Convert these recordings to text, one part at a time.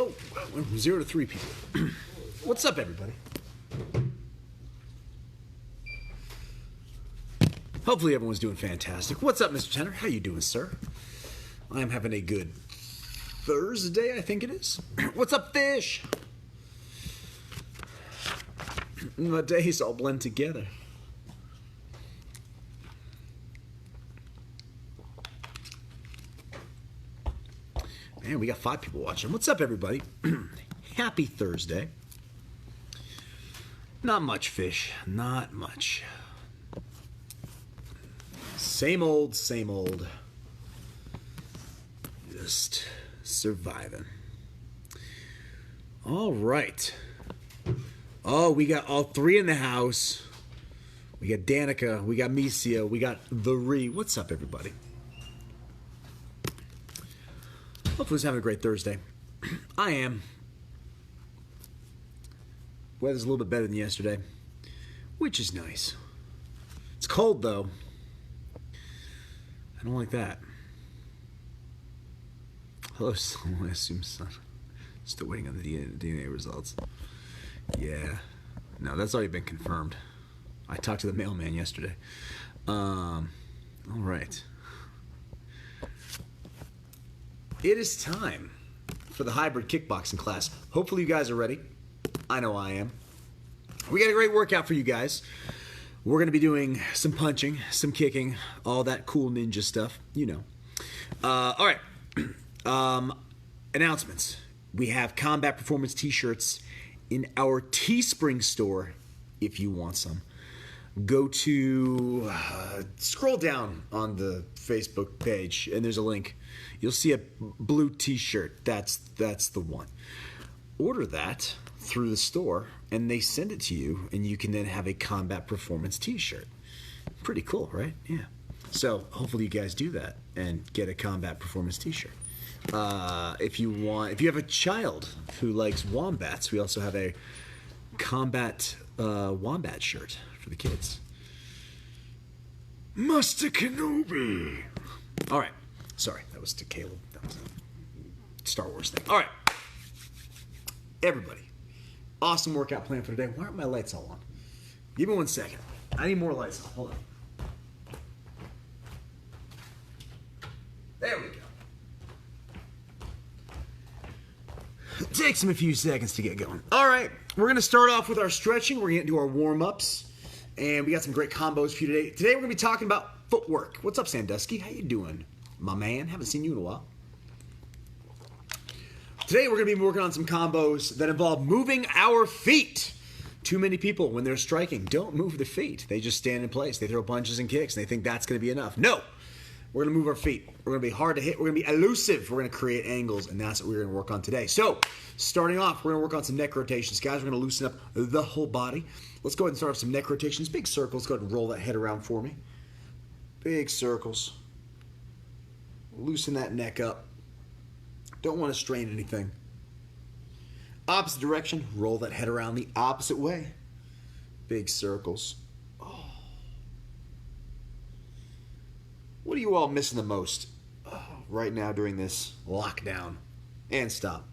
Whoa, went from 0 to 3 people. What's up, everybody? Hopefully everyone's doing fantastic. What's up, Mr. Tenor? How you doing, sir? I'm having a good Thursday, I think it is. What's up, Fish? The days all blend together. Man, we got 5 people watching. What's up, everybody? Happy Thursday. Not much, Fish. Not much. Same old, same old. Just surviving. All right. Oh, we got all 3 in the house. We got Danica. We got Misia. We got The Ree. What's up, everybody? Hopefully he's having a great Thursday. I am. Weather's a little bit better than yesterday, which is nice. It's cold, though. I don't like that. Hello, I assume son. Still waiting on the DNA results. Yeah. No, that's already been confirmed. I talked to the mailman yesterday. All right. It is time for the hybrid kickboxing class. Hopefully you guys are ready. I know I am. We got a great workout for you guys. We're going to be doing some punching, some kicking, all that cool ninja stuff. You know. All right. Announcements. We have Combat Performance t-shirts in our Teespring store if you want some. Go to, scroll down on the Facebook page and there's a link. You'll see a blue t-shirt. That's the one. Order that through the store and they send it to you and you can then have a Combat Performance t-shirt. Pretty cool, right? Yeah. So hopefully you guys do that and get a Combat Performance t-shirt. If you have a child who likes wombats, we also have a Combat Wombat shirt for the kids. Master Kenobi. All right. Sorry, that was to Caleb. That was a Star Wars thing. All right. Everybody. Awesome workout plan for today. Why aren't my lights all on? Give me 1 second. I need more lights on. Hold on. There we go. Takes them a few seconds to get going. All right, we're going to start off with our stretching. We're going to do our warm-ups, and we got some great combos for you today. Today we're going to be talking about footwork. What's up, Sandusky? How you doing, my man? Haven't seen you in a while. Today we're going to be working on some combos that involve moving our feet. Too many people, when they're striking, don't move their feet. They just stand in place. They throw punches and kicks, and they think that's going to be enough. No. We're going to move our feet. We're going to be hard to hit. We're going to be elusive. We're going to create angles, and that's what we're going to work on today. So, starting off, we're going to work on some neck rotations. Guys, we're going to loosen up the whole body. Let's go ahead and start off some neck rotations. Big circles. Go ahead and roll that head around for me. Big circles. Loosen that neck up. Don't want to strain anything. Opposite direction. Roll that head around the opposite way. Big circles. What are you all missing the most right now during this lockdown? And stop.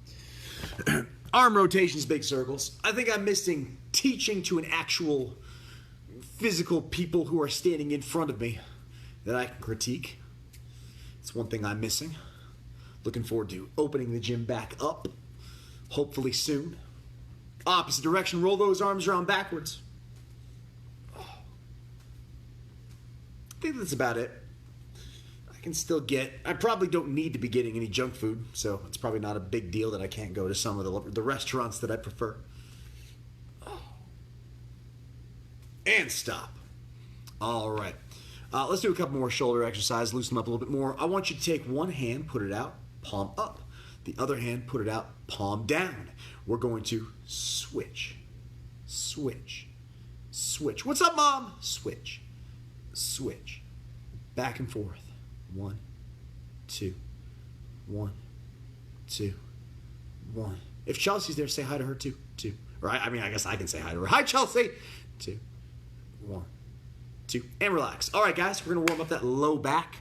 Arm rotations, big circles. I think I'm missing teaching to an actual physical people who are standing in front of me that I can critique. It's one thing I'm missing. Looking forward to opening the gym back up, hopefully soon. Opposite direction, roll those arms around backwards. I think that's about it. I can still I probably don't need to be getting any junk food, so it's probably not a big deal that I can't go to some of the restaurants that I prefer. And stop. All right. Let's do a couple more shoulder exercises, loosen them up a little bit more. I want you to take one hand, put it out, palm up. The other hand, put it out, palm down. We're going to switch, switch, switch. What's up, Mom? Switch, switch. Back and forth. 1, 2, 1, 2, 1. If Chelsea's there, say hi to her too. 2. Right? I mean, I guess I can say hi to her. Hi, Chelsea. 2, 1, 2, and relax. All right, guys, we're going to warm up that low back.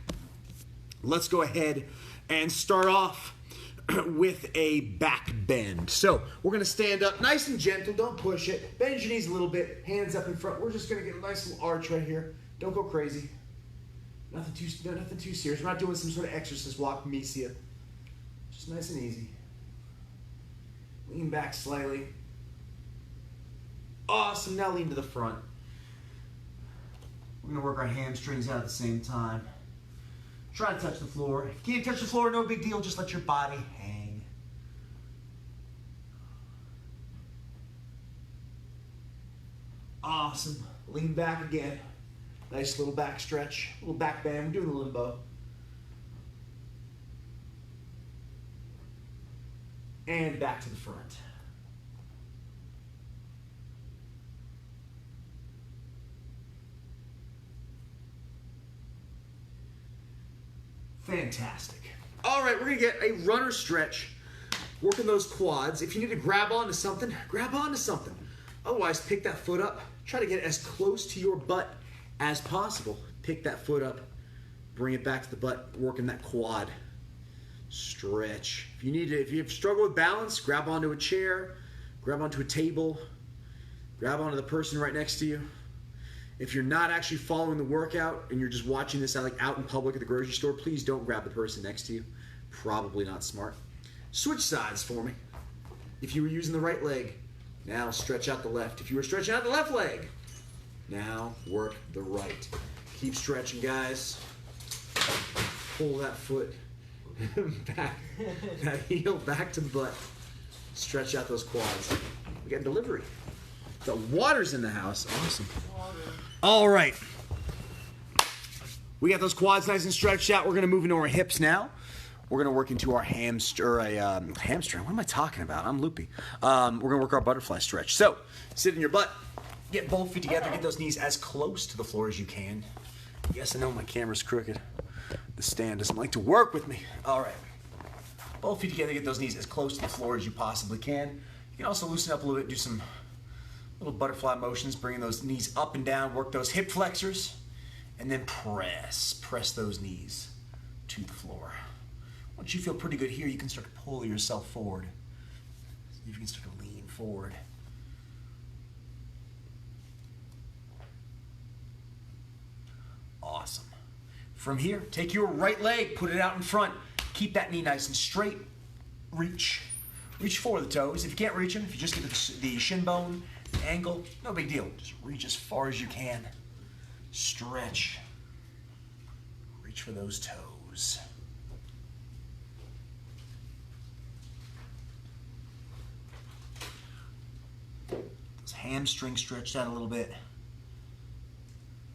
Let's go ahead and start off with a back bend. So we're gonna stand up nice and gentle, don't push it. Bend your knees a little bit, hands up in front. We're just gonna get a nice little arch right here. Don't go crazy. Nothing too serious. We're not doing some sort of exercise walk, Misia. Just nice and easy. Lean back slightly. Awesome, now lean to the front. We're gonna work our hamstrings out at the same time. Try to touch the floor. If you can't touch the floor, no big deal. Just let your body hang. Awesome. Lean back again. Nice little back stretch. Little back bend. We're doing the limbo. And back to the front. Fantastic. All right, we're gonna get a runner stretch, working those quads. If you need to grab onto something, grab onto something. Otherwise, pick that foot up. Try to get as close to your butt as possible. Pick that foot up, bring it back to the butt, working that quad stretch. If you struggle with balance, grab onto a chair, grab onto a table, grab onto the person right next to you. If you're not actually following the workout and you're just watching this out in public at the grocery store, please don't grab the person next to you. Probably not smart. Switch sides for me. If you were using the right leg, now stretch out the left. If you were stretching out the left leg, now work the right. Keep stretching, guys. Pull that foot back, that heel back to the butt. Stretch out those quads. We got delivery. The water's in the house. Awesome. All right. We got those quads nice and stretched out. We're going to move into our hips now. We're going to work into our hamstring. What am I talking about? I'm loopy. We're going to work our butterfly stretch. So, sit in your butt. Get both feet together. Get those knees as close to the floor as you can. Yes, I know my camera's crooked. The stand doesn't like to work with me. All right. Both feet together. Get those knees as close to the floor as you possibly can. You can also loosen up a little bit. Do some little butterfly motions, bringing those knees up and down, work those hip flexors, and then press those knees to the floor. Once you feel pretty good here, you can start to pull yourself forward. See if you can start to lean forward. Awesome. From here, take your right leg, put it out in front. Keep that knee nice and straight. Reach for the toes. If you can't reach them, if you just get the shin bone angle, no big deal. Just reach as far as you can. Stretch. Reach for those toes. Those hamstrings stretched out a little bit.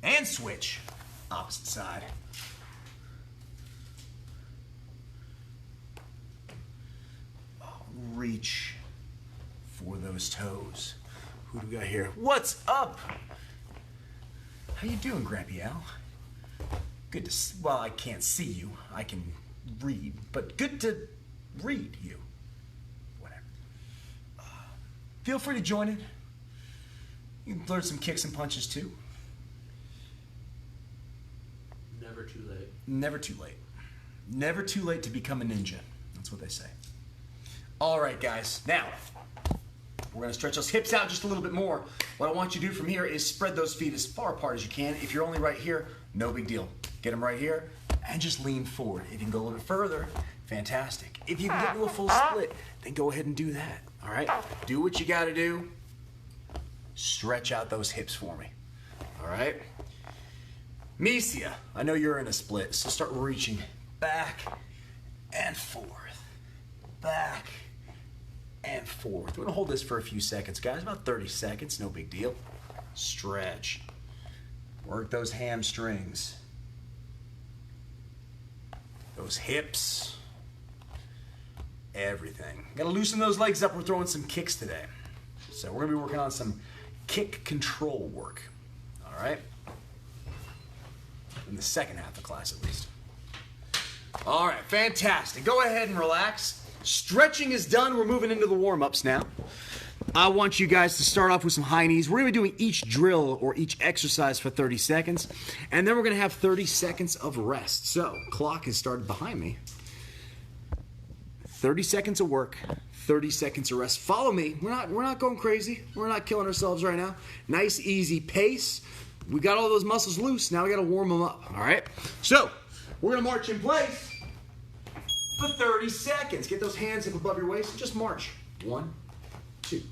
And switch. Opposite side. Reach for those toes. Who do we got here? What's up? How you doing, Grampy Al? Good to see. Well, I can't see you. I can read, but good to read you. Whatever. Feel free to join in. You can learn some kicks and punches too. Never too late. Never too late. Never too late to become a ninja. That's what they say. All right, guys. Now, we're going to stretch those hips out just a little bit more. What I want you to do from here is spread those feet as far apart as you can. If you're only right here, no big deal. Get them right here and just lean forward. If you can go a little bit further, fantastic. If you can get to a full split, then go ahead and do that. All right? Do what you got to do. Stretch out those hips for me. All right? Misia, I know you're in a split, so start reaching back and forth. Back and forth. We're gonna hold this for a few seconds, guys, about 30 seconds, no big deal. Stretch. Work those hamstrings. Those hips. Everything. Gotta loosen those legs up. We're throwing some kicks today. So we're gonna be working on some kick control work. All right? In the second half of the class, at least. All right, fantastic. Go ahead and relax. Stretching is done. We're moving into the warm-ups now. I want you guys to start off with some high knees. We're going to be doing each drill or each exercise for 30 seconds, and then we're going to have 30 seconds of rest. So, clock has started behind me. 30 seconds of work, 30 seconds of rest. Follow me. We're not going crazy. We're not killing ourselves right now. Nice, easy pace. We got all those muscles loose. Now we got to warm them up. All right? So, we're going to march in place for 30 seconds. Get those hands up above your waist and just march. 1, 2.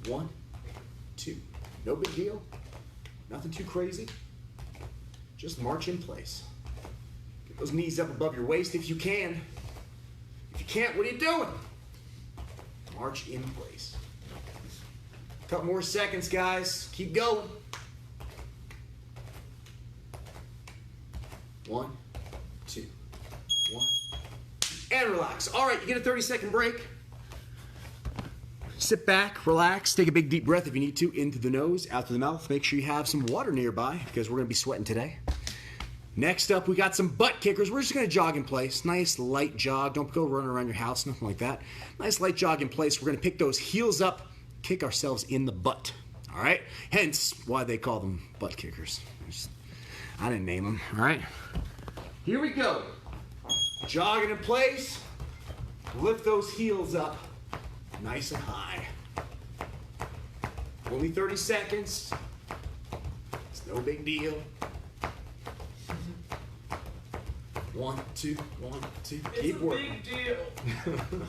1, 2. No big deal. Nothing too crazy. Just march in place. Get those knees up above your waist if you can. If you can't, what are you doing? March in place. A couple more seconds, guys. Keep going. 1, 2. 1, 2. And relax. All right, you get a 30-second break. Sit back, relax, take a big deep breath if you need to, into the nose, out through the mouth. Make sure you have some water nearby because we're going to be sweating today. Next up, we got some butt kickers. We're just going to jog in place. Nice light jog. Don't go running around your house, nothing like that. Nice light jog in place. We're going to pick those heels up, kick ourselves in the butt. All right? Hence why they call them butt kickers. I didn't name them. All right? Here we go. Jogging in place. Lift those heels up nice and high. Only 30 seconds. It's no big deal. 1, 2, 1, 2. Keep working. It's a big deal.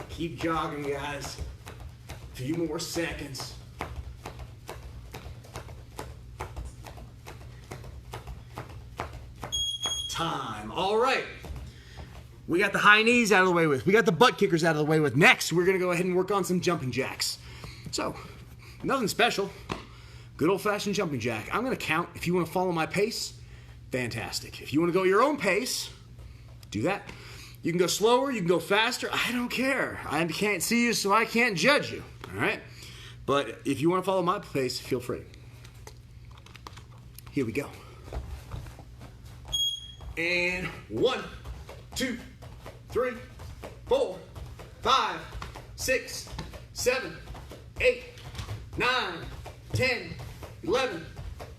Keep jogging, guys. A few more seconds. Time. All right. We got the high knees out of the way with. We got the butt kickers out of the way with. Next, we're going to go ahead and work on some jumping jacks. So, nothing special. Good old-fashioned jumping jack. I'm going to count. If you want to follow my pace, fantastic. If you want to go your own pace, do that. You can go slower. You can go faster. I don't care. I can't see you, so I can't judge you. All right? But if you want to follow my pace, feel free. Here we go. And 1, 2, 3, 4, 5, 6, 7, 8, 9, 10, 11,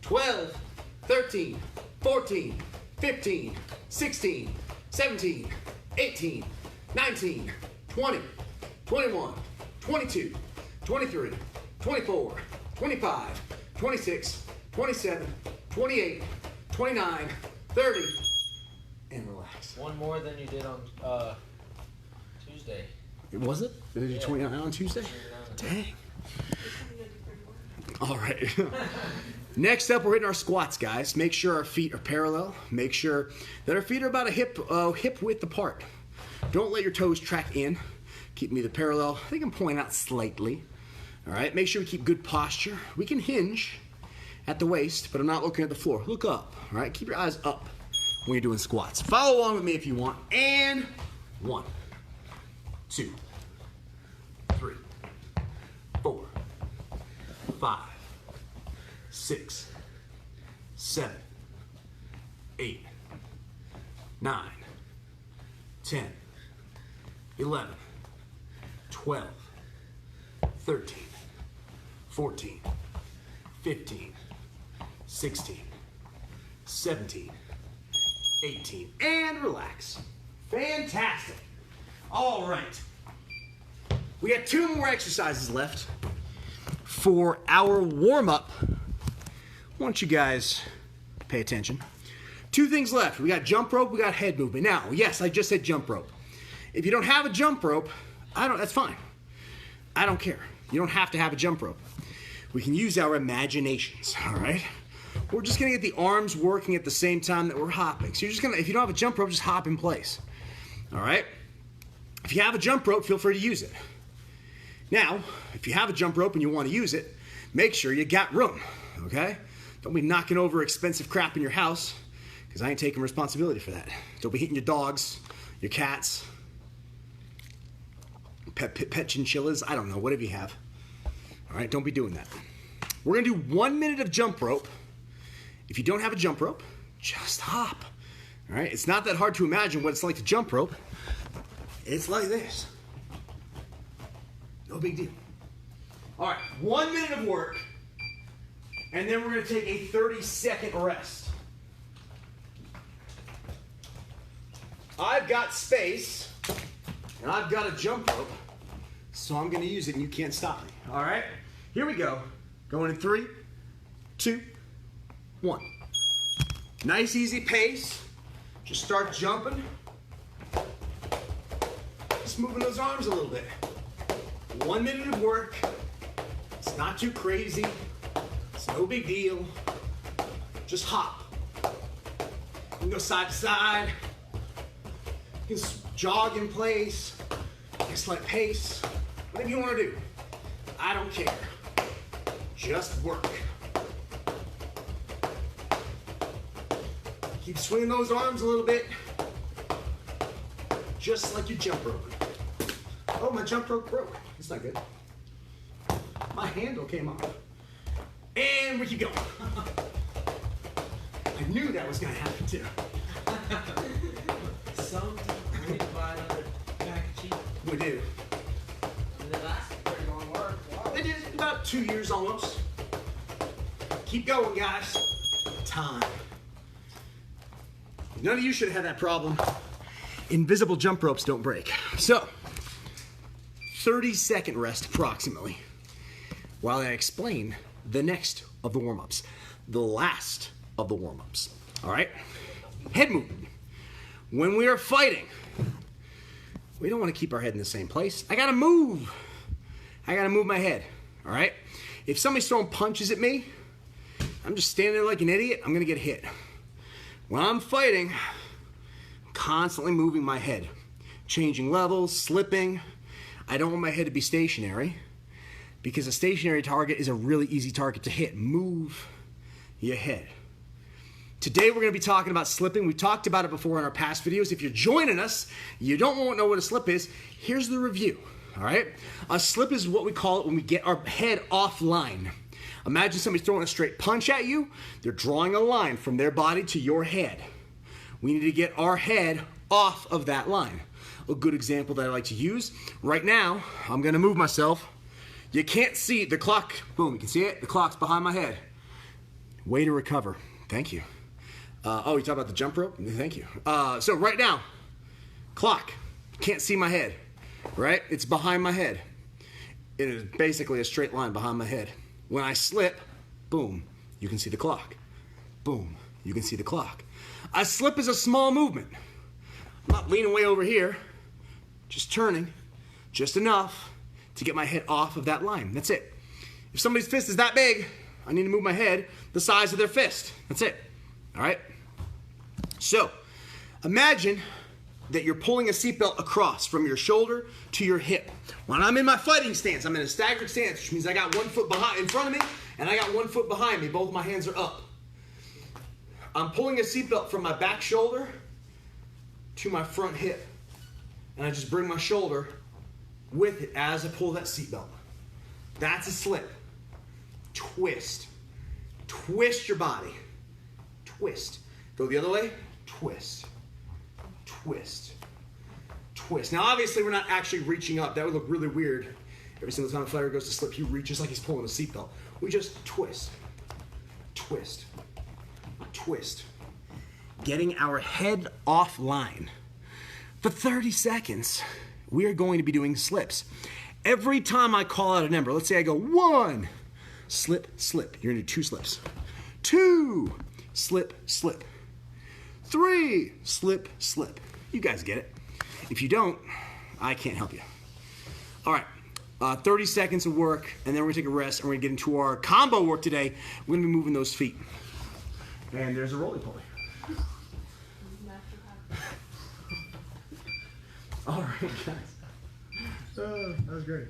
12, 13, 14, 15, 16, 17, 18, 19, 20, 21, 22, 23, 24, 25, 26, 27, 28, 29, 30, and relax. One more than you did on Tuesday. Was it? Did you do 29 on Tuesday? Dang. All right. Next up, we're hitting our squats, guys. Make sure our feet are parallel. Make sure that our feet are about a hip width apart. Don't let your toes track in. Keep them either parallel. I think I'm pointing out slightly. All right. Make sure we keep good posture. We can hinge at the waist, but I'm not looking at the floor. Look up. All right. Keep your eyes up when you're doing squats. Follow along with me if you want. And 1, 2, 3, 4, 5, 6, 7, 8, 9, 10, 11, 12, 13, 14, 15, 16, 17, 18, and relax. Fantastic. All right. We got 2 more exercises left for our warm-up. I want you guys to pay attention. 2 things left. We got jump rope, we got head movement. Now, yes, I just said jump rope. If you don't have a jump rope, that's fine. I don't care. You don't have to have a jump rope. We can use our imaginations, all right? We're just gonna get the arms working at the same time that we're hopping. So you're just gonna, if you don't have a jump rope, just hop in place, all right? If you have a jump rope, feel free to use it. Now, if you have a jump rope and you wanna use it, make sure you got room, okay? Don't be knocking over expensive crap in your house, because I ain't taking responsibility for that. Don't be hitting your dogs, your cats, pet chinchillas, I don't know, whatever you have. All right, don't be doing that. We're gonna do 1 minute of jump rope. If you don't have a jump rope, just hop. All right, it's not that hard to imagine what it's like to jump rope. It's like this. No big deal. All right, 1 minute of work, and then we're gonna take a 30-second rest. I've got space, and I've got a jump rope, so I'm gonna use it and you can't stop me. All right, here we go. Going in 3, 2, 1. Nice easy pace. Just start jumping. Just moving those arms a little bit. 1 minute of work. It's not too crazy. It's no big deal. Just hop. You can go side to side. You can jog in place. You can slight pace. Whatever you want to do. I don't care. Just work. Keep swinging those arms a little bit. Just like your jump rope. Oh, my jump rope broke. That's not good. My handle came off. And we keep going. I knew that was going to happen too. We need to buy another pack of cheese. We do. They last pretty long work. Wow. They did about 2 years almost. Keep going, guys. Time. None of you should have had that problem. Invisible jump ropes don't break. So, 30-second rest approximately, while I explain the next of the warm-ups, the last of the warm-ups. All right? Head movement. When we are fighting, we don't want to keep our head in the same place. I gotta move. I gotta move my head. All right? If somebody's throwing punches at me, I'm just standing there like an idiot, I'm gonna get hit. When I'm fighting, I'm constantly moving my head, changing levels, slipping. I don't want my head to be stationary because a stationary target is a really easy target to hit. Move your head. Today we're going to be talking about slipping. We've talked about it before in our past videos. If you're joining us, you don't want to know what a slip is. Here's the review, all right? A slip is what we call it when we get our head offline. Imagine somebody throwing a straight punch at you. They're drawing a line from their body to your head. We need to get our head off of that line. A good example that I like to use. Right now, I'm gonna move myself. You can't see the clock. Boom, you can see it? The clock's behind my head. Way to recover. Thank you. Oh, you talk about the jump rope? Thank you. So right now, clock. Can't see my head, right? It's behind my head. It is basically a straight line behind my head. When I slip, boom, you can see the clock. Boom, you can see the clock. A slip is a small movement. I'm not leaning way over here, just turning, just enough to get my head off of that line. That's it. If somebody's fist is that big, I need to move my head the size of their fist. That's it, all right? So, imagine that you're pulling a seatbelt across from your shoulder to your hip. When I'm in my fighting stance, I'm in a staggered stance, which means I got 1 foot in front of me, and I got 1 foot behind me. Both my hands are up. I'm pulling a seatbelt from my back shoulder to my front hip, and I just bring my shoulder with it as I pull that seatbelt. That's a slip. Twist. Twist your body. Twist. Go the other way. Twist. Twist. Twist. Now, obviously, we're not actually reaching up. That would look really weird. Every single time a fighter goes to slip, he reaches like he's pulling a seatbelt. We just twist. Twist. Twist. Getting our head offline. For 30 seconds, we are going to be doing slips. Every time I call out a number, let's say I go 1, slip, slip. You're going to do 2 slips. 2, slip, slip. 3, slip, slip. You guys get it. If you don't, I can't help you. All right, 30 seconds of work, and then we're gonna take a rest, and we're gonna get into our combo work today. We're gonna be moving those feet. And there's a roly-poly. All right, guys. That was great.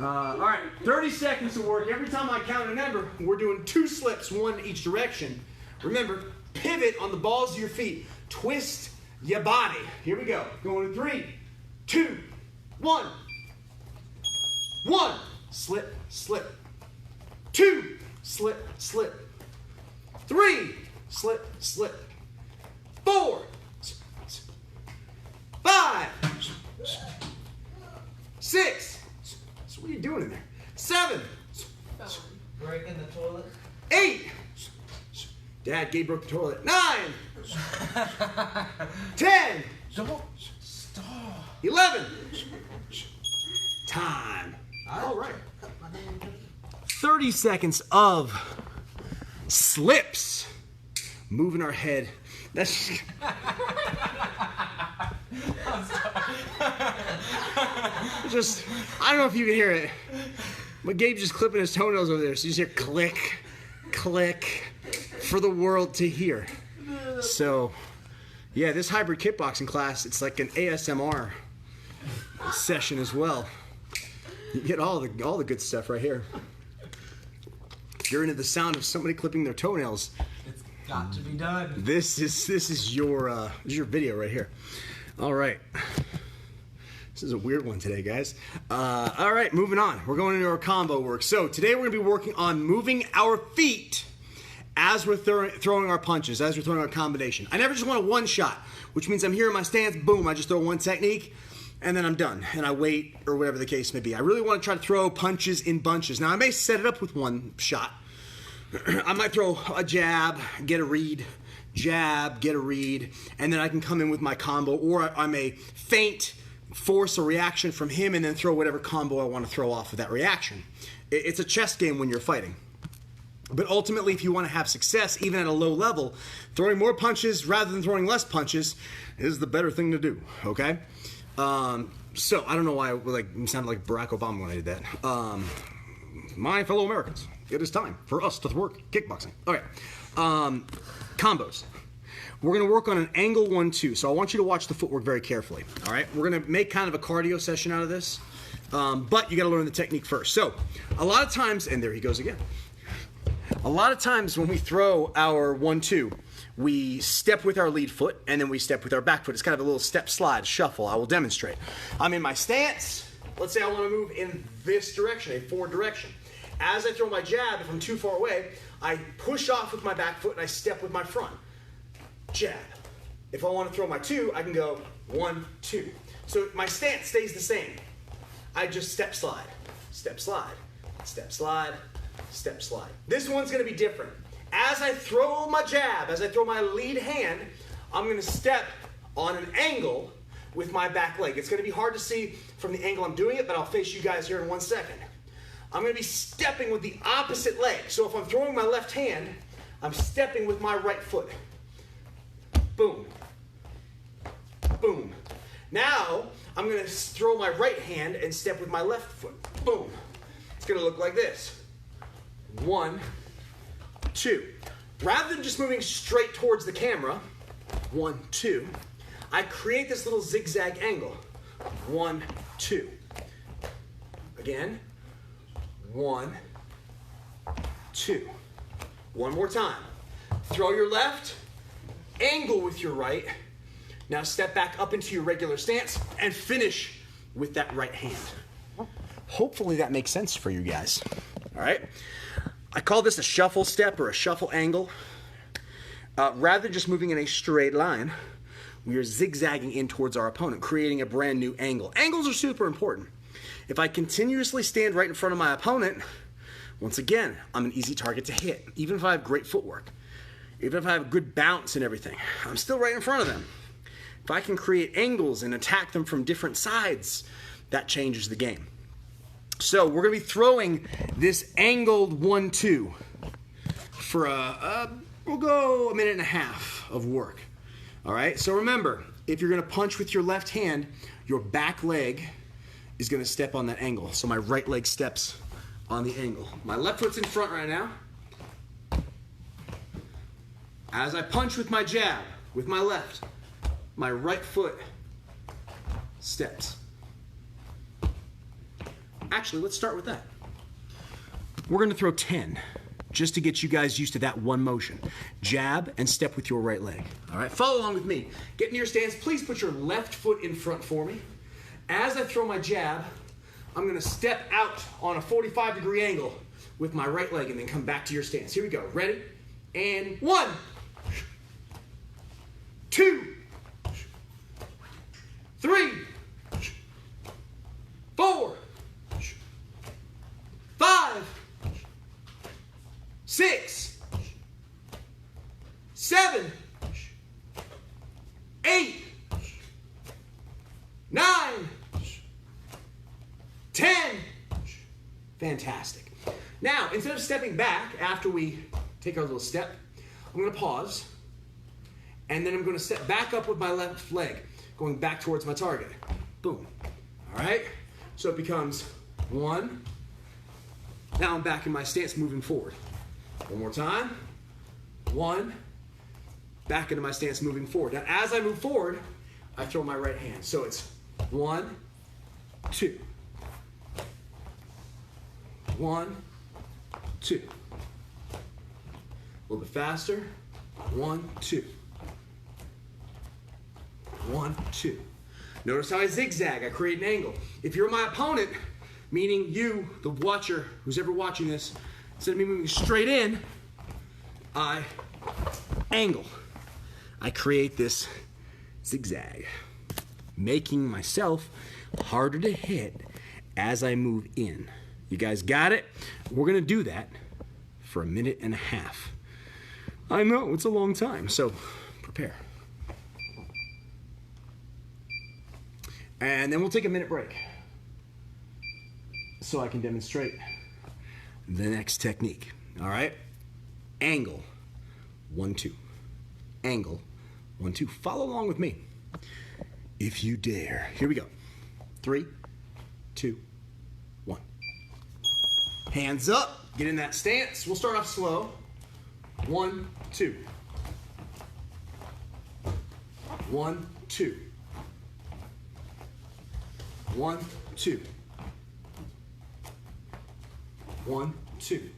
All right, 30 seconds of work. Every time I count a number, we're doing 2 slips, 1 in each direction. Remember, pivot on the balls of your feet. Twist your body. Here we go. Going in 3, 2, 1. 1, slip, slip. 2, slip, slip. 3, slip, slip. 4, 5, 6. So what are you doing in there? 7, Breaking the toilet. 8. Dad, Gabe broke the toilet. 9, 10, Stop. 11. Time. All right. 30 seconds of slips. Moving our head. That's just, I don't know if you can hear it, but Gabe's just clipping his toenails over there, so you just hear click, click, for the world to hear. So, yeah, this hybrid kickboxing class, it's like an ASMR session as well. You get all the good stuff right here. If you're into the sound of somebody clipping their toenails, It's got to be done. this is your video right here. All right. This is a weird one today, guys. All right, moving on. We're going into our combo work. So today we're going to be working on moving our feet as we're throwing our punches, as we're throwing our combination. I never just want a one shot, which means I'm here in my stance, boom, I just throw one technique, and then I'm done, and I wait, or whatever the case may be. I really want to try to throw punches in bunches. Now, I may set it up with one shot. I might throw a jab, get a read, jab, get a read, and then I can come in with my combo, or I may feint, force a reaction from him, and then throw whatever combo I want to throw off of that reaction. It's a chess game when you're fighting. But ultimately, if you want to have success, even at a low level, throwing more punches rather than throwing less punches is the better thing to do, okay? So, I don't know why I sounded like Barack Obama when I did that. My fellow Americans, it is time for us to work kickboxing. Okay, combos. We're going to work on an angle 1-2, so I want you to watch the footwork very carefully, all right? We're going to make kind of a cardio session out of this, but you got to learn the technique first. So, a lot of times, and there he goes again. A lot of times when we throw our 1-2, we step with our lead foot and then we step with our back foot. It's kind of a little step slide, shuffle. I will demonstrate. I'm in my stance. Let's say I want to move in this direction, a forward direction. As I throw my jab, if I'm too far away, I push off with my back foot and I step with my front. Jab. If I want to throw my 2, I can go 1, 2. So my stance stays the same. I just step slide, step slide, step slide, step slide. This one's going to be different. As I throw my jab, as I throw my lead hand, I'm going to step on an angle with my back leg. It's going to be hard to see from the angle I'm doing it, but I'll face you guys here in 1 second. I'm going to be stepping with the opposite leg. So if I'm throwing my left hand, I'm stepping with my right foot. Boom. Boom. Now, I'm going to throw my right hand and step with my left foot. Boom. It's going to look like this. 1, 2. Rather than just moving straight towards the camera, 1, 2, I create this little zigzag angle. 1, 2. Again. 1, 2. One more time. Throw your left, angle with your right. Now step back up into your regular stance and finish with that right hand. Hopefully that makes sense for you guys. All right. I call this a shuffle step or a shuffle angle. Rather than just moving in a straight line, we are zigzagging in towards our opponent, creating a brand new angle. Angles are super important. If I continuously stand right in front of my opponent, once again, I'm an easy target to hit. Even if I have great footwork, even if I have good bounce and everything, I'm still right in front of them. If I can create angles and attack them from different sides, that changes the game. So we're going to be throwing this angled 1-2 for we'll go 1.5 minutes of work. All right, so remember, if you're going to punch with your left hand, your back leg is going to step on that angle. So my right leg steps on the angle. My left foot's in front right now. As I punch with my jab, with my left, my right foot steps. Actually, let's start with that. We're going to throw 10, just to get you guys used to that one motion. Jab and step with your right leg. All right, follow along with me. Get in your stance. Please put your left foot in front for me. As I throw my jab, I'm going to step out on a 45-degree angle with my right leg and then come back to your stance. Here we go. Ready? And 1, 2, 3, 4, 5, 6, 7, 8, Fantastic. Now, instead of stepping back after we take our little step, I'm going to pause, and then I'm going to step back up with my left leg, going back towards my target. Boom. All right? So it becomes 1. Now I'm back in my stance, moving forward. One more time. 1. Back into my stance, moving forward. Now, as I move forward, I throw my right hand. So it's 1, 2. 1, 2. A little bit faster. 1, 2. 1, 2. Notice how I zigzag. I create an angle. If you're my opponent, meaning you, the watcher, who's ever watching this, instead of me moving straight in, I angle. I create this zigzag, making myself harder to hit as I move in. You guys got it? We're going to do that for 1.5 minutes. I know, it's a long time, so prepare. And then we'll take a 1-minute break so I can demonstrate the next technique. All right? Angle. 1, 2. Angle. 1, 2. Follow along with me if you dare. Here we go. 3, 2, 1. Hands up. Get in that stance. We'll start off slow. 1, 2. 1, 2. 1, 2. 1, 2.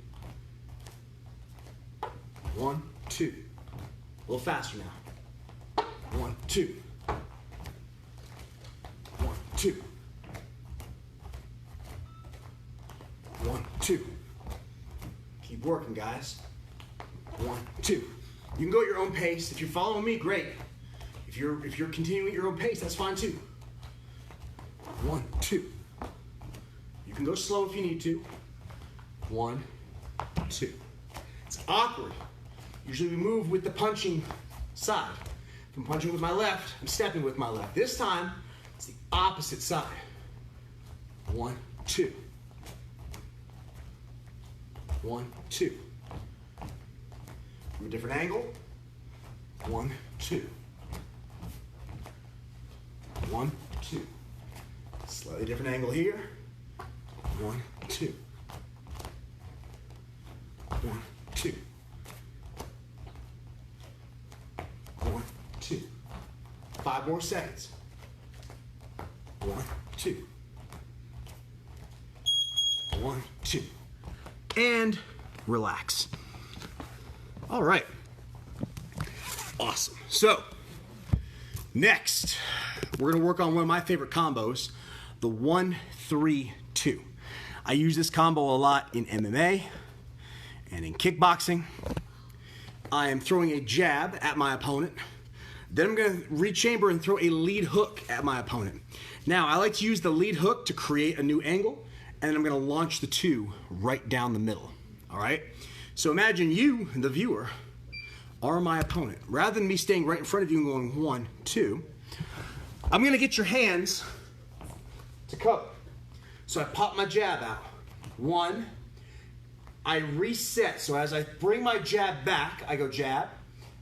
1, 2. A little faster now. 1, 2. 1, 2. 1, 2. Keep working, guys. 1, 2. You can go at your own pace. If you're following me, great. If you're continuing at your own pace, that's fine too. 1, 2. You can go slow if you need to. 1, 2. It's awkward. Usually we move with the punching side. If I'm punching with my left, I'm stepping with my left. This time, it's the opposite side. 1, 2. 1, 2. From a different angle. 1, 2. 1, 2. Slightly different angle here. 1, 2. 1, 2. 1, 2. 5 more seconds. 1, 2. 1, 2. And relax. All right. Awesome. So, next, we're going to work on one of my favorite combos, the 1, 3, 2. I use this combo a lot in MMA and in kickboxing. I am throwing a jab at my opponent. Then I'm going to rechamber and throw a lead hook at my opponent. Now, I like to use the lead hook to create a new angle, and then I'm going to launch the 2 right down the middle. All right? So imagine you, the viewer, are my opponent. Rather than me staying right in front of you and going 1, 2, I'm going to get your hands to cover. So I pop my jab out. 1. I reset. So as I bring my jab back, I go jab.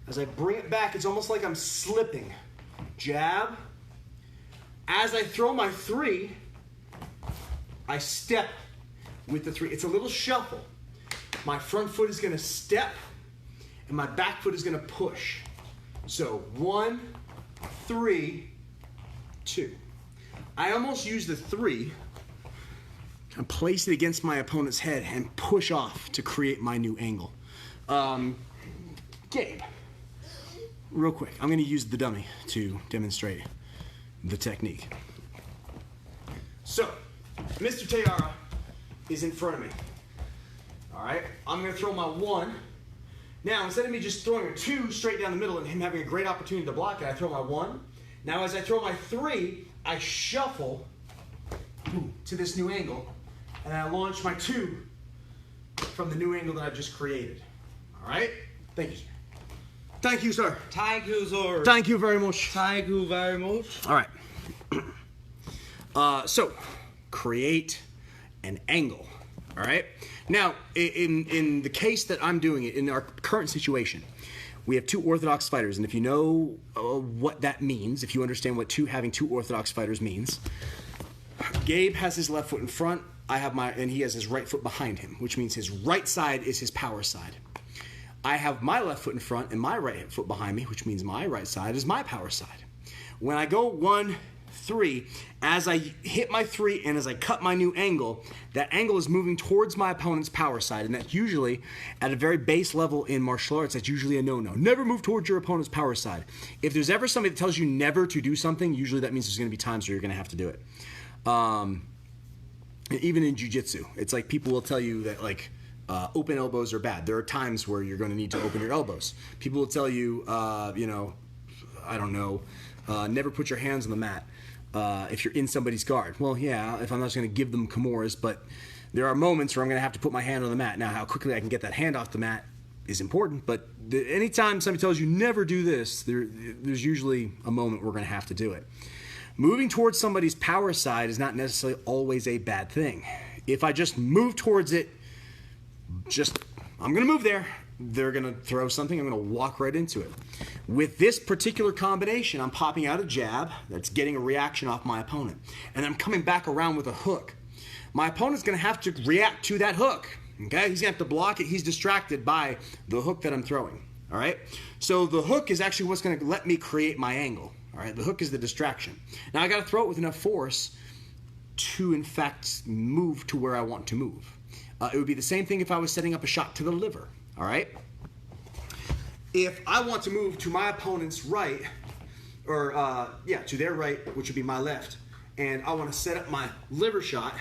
As I bring it back, it's almost like I'm slipping. Jab. As I throw my 3, I step with the 3. It's a little shuffle. My front foot is going to step, and my back foot is going to push. So 1, 3, 2. I almost use the 3 and place it against my opponent's head and push off to create my new angle. Gabe, real quick, I'm going to use the dummy to demonstrate the technique. So, Mr. Tayara is in front of me. All right, I'm going to throw my 1. Now, instead of me just throwing a 2 straight down the middle and him having a great opportunity to block it, I throw my 1. Now, as I throw my 3, I shuffle to this new angle, and I launch my 2 from the new angle that I've just created. All right? Thank you, sir. Thank you, sir. Thank you, sir. Thank you very much. Thank you very much. All right. So, create an angle. All right. Now, in the case that I'm doing it, in our current situation, we have two orthodox fighters, and if you know what that means, if you understand what having two orthodox fighters means, Gabe has his left foot in front, and he has his right foot behind him, which means his right side is his power side. I have my left foot in front and my right foot behind me, which means my right side is my power side. When I go 1, 3, as I hit my 3 and as I cut my new angle, that angle is moving towards my opponent's power side, and that's usually, at a very base level in martial arts, that's usually a no-no. Never move towards your opponent's power side. If there's ever somebody that tells you never to do something, usually that means there's going to be times where you're going to have to do it. Even in jiu-jitsu, it's like people will tell you that, like, open elbows are bad. There are times where you're going to need to open your elbows. People will tell you, never put your hands on the mat if you're in somebody's guard. Well, yeah, if I'm not just going to give them Kimuras, but there are moments where I'm going to have to put my hand on the mat. Now, how quickly I can get that hand off the mat is important, but anytime somebody tells you never do this, there's usually a moment we're going to have to do it. Moving towards somebody's power side is not necessarily always a bad thing. If I just move towards it, I'm going to move there. They're going to throw something. I'm going to walk right into it. With this particular combination, I'm popping out a jab that's getting a reaction off my opponent. And I'm coming back around with a hook. My opponent's going to have to react to that hook. Okay? He's going to have to block it. He's distracted by the hook that I'm throwing. All right? So the hook is actually what's going to let me create my angle. All right? The hook is the distraction. Now I got to throw it with enough force to, in fact, move to where I want to move. It would be the same thing if I was setting up a shot to the liver. All right? If I want to move to my opponent's right, to their right, which would be my left, and I want to set up my liver shot,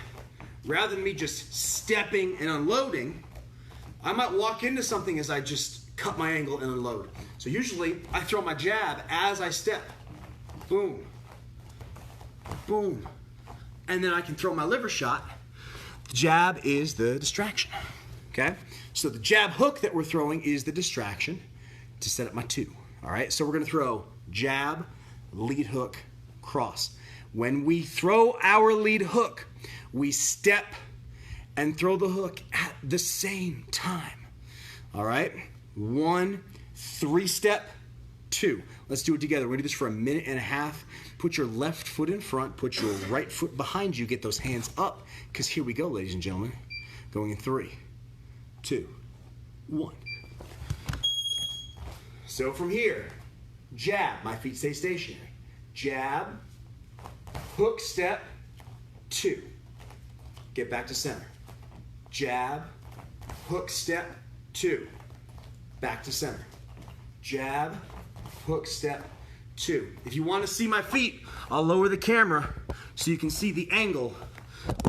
rather than me just stepping and unloading, I might walk into something as I just cut my angle and unload. So usually, I throw my jab as I step. Boom. Boom. And then I can throw my liver shot. The jab is the distraction. Okay? So the jab hook that we're throwing is the distraction to set up my 2. All right? So we're going to throw jab, lead hook, cross. When we throw our lead hook, we step and throw the hook at the same time. All right? 1, 3-step, 2. Let's do it together. We're going to do this for a minute and a half. Put your left foot in front. Put your right foot behind you. Get those hands up. Because here we go, ladies and gentlemen. Going in 3, 2, 1. So from here, jab. My feet stay stationary. Jab, hook step, 2. Get back to center. Jab, hook step, 2. Back to center. Jab, hook step, 2. If you want to see my feet, I'll lower the camera so you can see the angle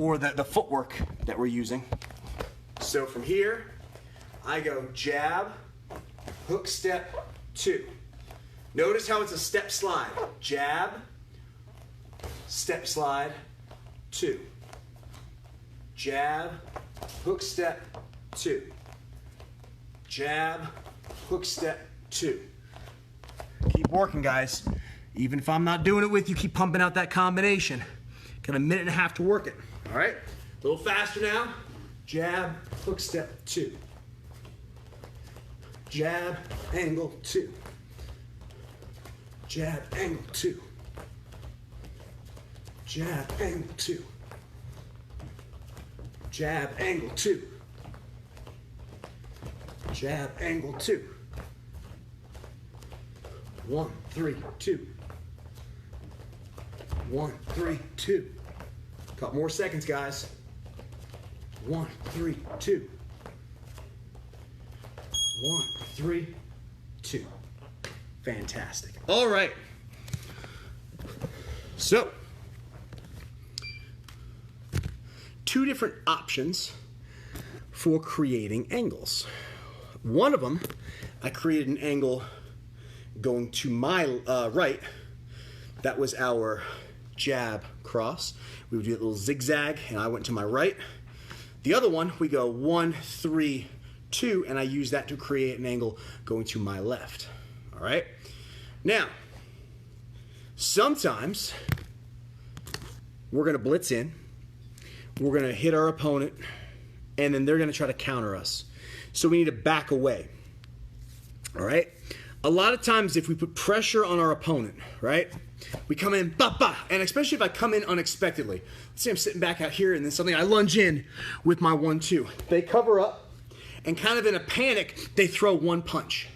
or the footwork that we're using. So from here, I go jab, hook step, 2. Notice how it's a step slide. Jab, step slide, 2. Jab, hook step, 2. Jab, hook step, 2. Keep working, guys. Even if I'm not doing it with you, keep pumping out that combination. Got a minute and a half to work it. All right? A little faster now. Jab, hook step, 2. Jab, angle, 2. Jab, angle, 2. Jab, angle, 2. Jab, angle, 2. Jab, angle, 2. 1, 3, 2. 1, 3, 2. Couple more seconds, guys. 1, 3, 2. 1, 3, 2. Fantastic. All right. So, 2 different options for creating angles. One of them, I created an angle going to my right. That was our jab cross. We would do a little zigzag, and I went to my right. The other one, we go 1, 3, 2, and I use that to create an angle going to my left. All right? Now, sometimes we're going to blitz in. We're going to hit our opponent and then they're going to try to counter us. So we need to back away. All right? A lot of times if we put pressure on our opponent, right? We come in, bah, bah, and especially if I come in unexpectedly. Let's say I'm sitting back out here and then suddenly I lunge in with my 1-2. They cover up and kind of in a panic, they throw one punch.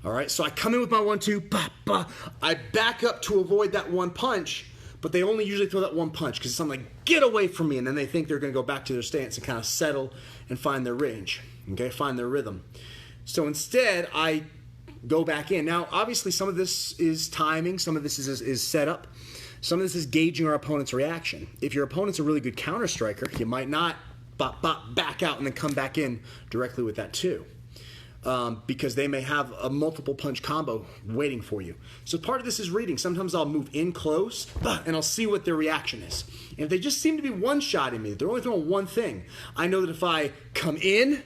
All right, so I come in with my 1-2, bah, bah. I back up to avoid that one punch, but they only usually throw that one punch because it's something like, get away from me, and then they think they're going to go back to their stance and kind of settle and find their range, okay, find their rhythm. So instead, I go back in. Now, obviously, some of this is timing, some of this is setup, some of this is gauging our opponent's reaction. If your opponent's a really good counter striker, you might not back out and then come back in directly with that 2. Because they may have a multiple punch combo waiting for you. So part of this is reading. Sometimes I'll move in close and I'll see what their reaction is. And if they just seem to be one-shotting me, they're only throwing one thing, I know that if I come in,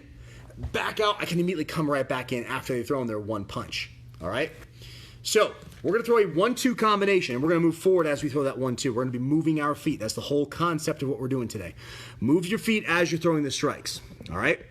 back out, I can immediately come right back in after they've thrown their one punch. All right? So we're going to throw a 1-2 combination, and we're going to move forward as we throw that 1-2. We're going to be moving our feet. That's the whole concept of what we're doing today. Move your feet as you're throwing the strikes. All right?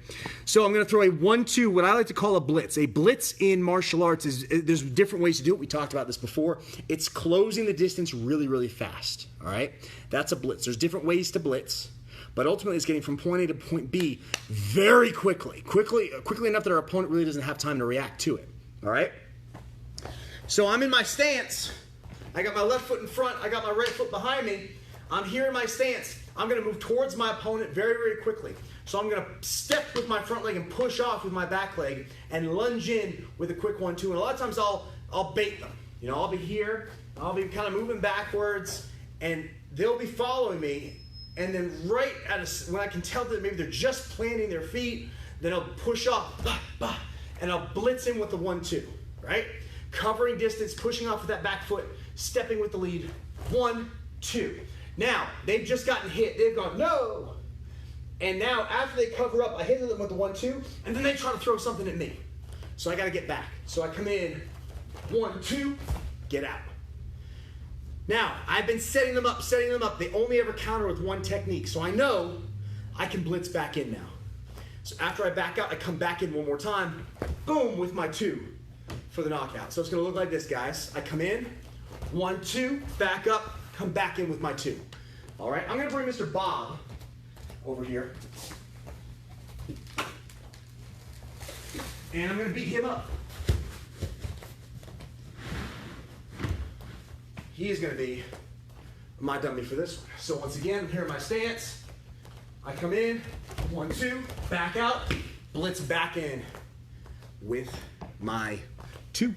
So I'm going to throw a 1-2, what I like to call a blitz. A blitz in martial arts there's different ways to do it. We talked about this before. It's closing the distance really, really fast. All right? That's a blitz. There's different ways to blitz. But ultimately, it's getting from point A to point B very quickly enough that our opponent really doesn't have time to react to it. All right? So I'm in my stance. I got my left foot in front. I got my right foot behind me. I'm here in my stance. I'm going to move towards my opponent very, very quickly. So I'm going to step with my front leg and push off with my back leg and lunge in with a quick 1-2. And a lot of times I'll bait them. You know, I'll be here. I'll be kind of moving backwards, and they'll be following me. And then when I can tell that maybe they're just planting their feet, then I'll push off, bah, bah, and I'll blitz in with the 1-2, right? Covering distance, pushing off with that back foot, stepping with the lead, 1-2. Now, they've just gotten hit. They've gone, no. And now, after they cover up, I hit them with the 1-2, and then they try to throw something at me. So I got to get back. So I come in, 1-2, get out. Now, I've been setting them up. They only ever counter with one technique. So I know I can blitz back in now. So after I back out, I come back in one more time. Boom, with my 2 for the knockout. So it's going to look like this, guys. I come in, 1-2, back up, come back in with my 2. All right, I'm going to bring Mr. Bob over here. And I'm going to beat him up. He is going to be my dummy for this one. So once again, I'm here in my stance. I come in, 1-2, back out, blitz back in with my 2.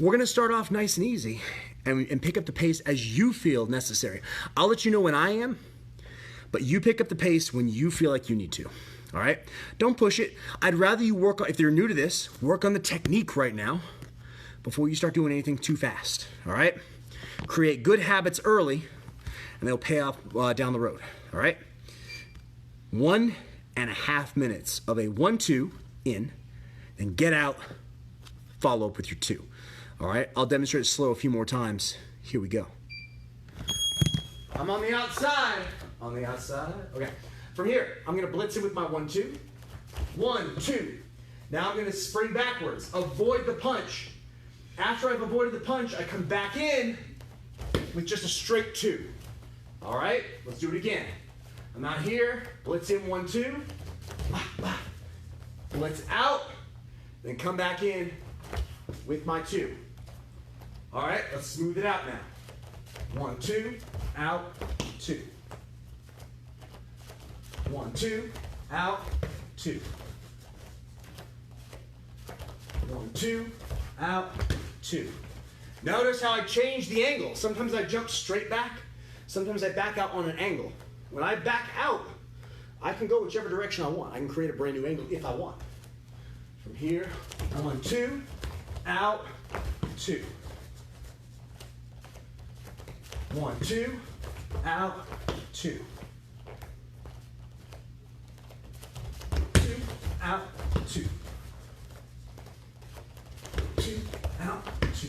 We're going to start off nice and easy and pick up the pace as you feel necessary. I'll let you know when I am, but you pick up the pace when you feel like you need to. All right? Don't push it. I'd rather you work on, if you're new to this, work on the technique right now before you start doing anything too fast. All right? Create good habits early, and they'll pay off down the road. All right? 1.5 minutes of a 1-2 in, then get out, follow up with your 2. All right? I'll demonstrate it slow a few more times. Here we go. I'm on the outside. On the outside. Okay. From here, I'm going to blitz in with my 1-2. 1-2. Now I'm going to spring backwards. Avoid the punch. After I've avoided the punch, I come back in with just a straight 2. All right? Let's do it again. I'm out here. Blitz in 1-2. Blitz out. Then come back in with my 2. All right? Let's smooth it out now. 1-2. Out. 2. 1-2. Out. 2. 1-2. Out. 2. Notice how I change the angle. Sometimes I jump straight back. Sometimes I back out on an angle. When I back out, I can go whichever direction I want. I can create a brand new angle if I want. From here, 1-2, out, 2. 1-2, out, 2. 2, out, 2. 2, out, 2.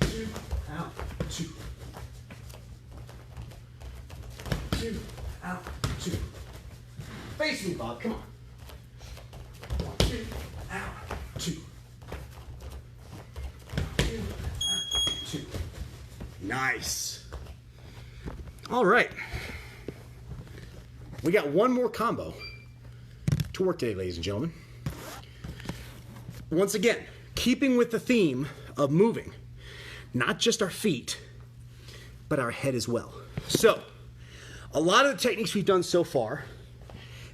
2, out, 2. 2, out, to me, Bob. Come on. 1, 2, out, 2. 2, out, 2. Nice. All right. We got one more combo to work today, ladies and gentlemen. Once again, keeping with the theme of moving, not just our feet, but our head as well. So, a lot of the techniques we've done so far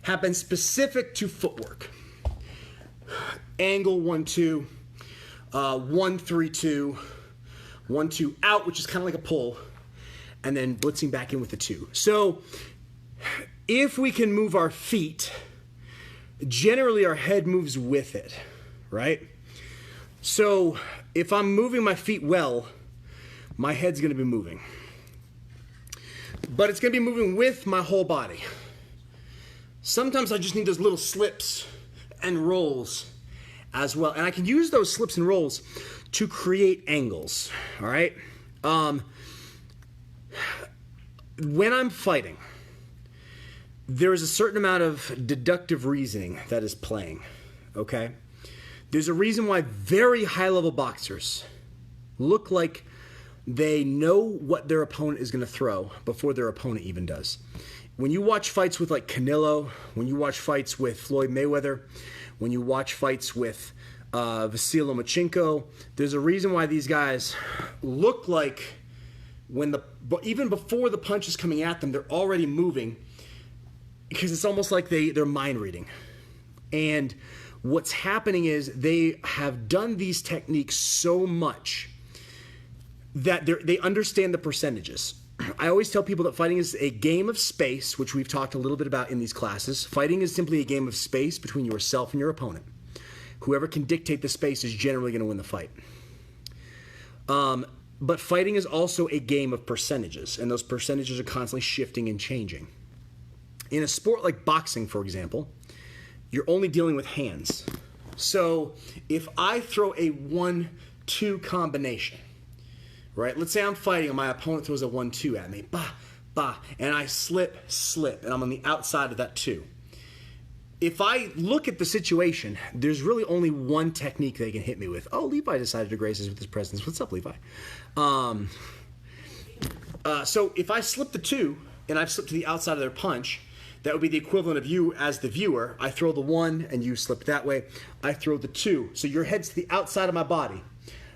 have been specific to footwork. Angle 1-2, 1-3-2, 1-2 out, which is kind of like a pull, and then blitzing back in with the 2. So, if we can move our feet, generally our head moves with it, right? So, if I'm moving my feet well, my head's going to be moving. But it's going to be moving with my whole body. Sometimes I just need those little slips and rolls as well. And I can use those slips and rolls to create angles, all right? When I'm fighting, there is a certain amount of deductive reasoning that is playing, okay? There's a reason why very high-level boxers look like they know what their opponent is going to throw before their opponent even does. When you watch fights with like Canelo, when you watch fights with Floyd Mayweather, when you watch fights with Vasyl Lomachenko, there's a reason why these guys look like even before the punch is coming at them, they're already moving, because it's almost like they're mind reading. And what's happening is they have done these techniques so much that they understand the percentages. I always tell people that fighting is a game of space, which we've talked a little bit about in these classes. Fighting is simply a game of space between yourself and your opponent. Whoever can dictate the space is generally going to win the fight. But fighting is also a game of percentages, and those percentages are constantly shifting and changing. In a sport like boxing, for example, you're only dealing with hands. So if I throw a 1-2 combination, right? Let's say I'm fighting and my opponent throws a 1-2 at me, bah, bah, and I slip, and I'm on the outside of that 2. If I look at the situation, there's really only one technique they can hit me with. Oh, Levi decided to grace us with his presence. What's up, Levi? So if I slip the 2 and I've slipped to the outside of their punch, that would be the equivalent of you as the viewer. I throw the 1 and you slip that way. I throw the 2. So your head's to the outside of my body.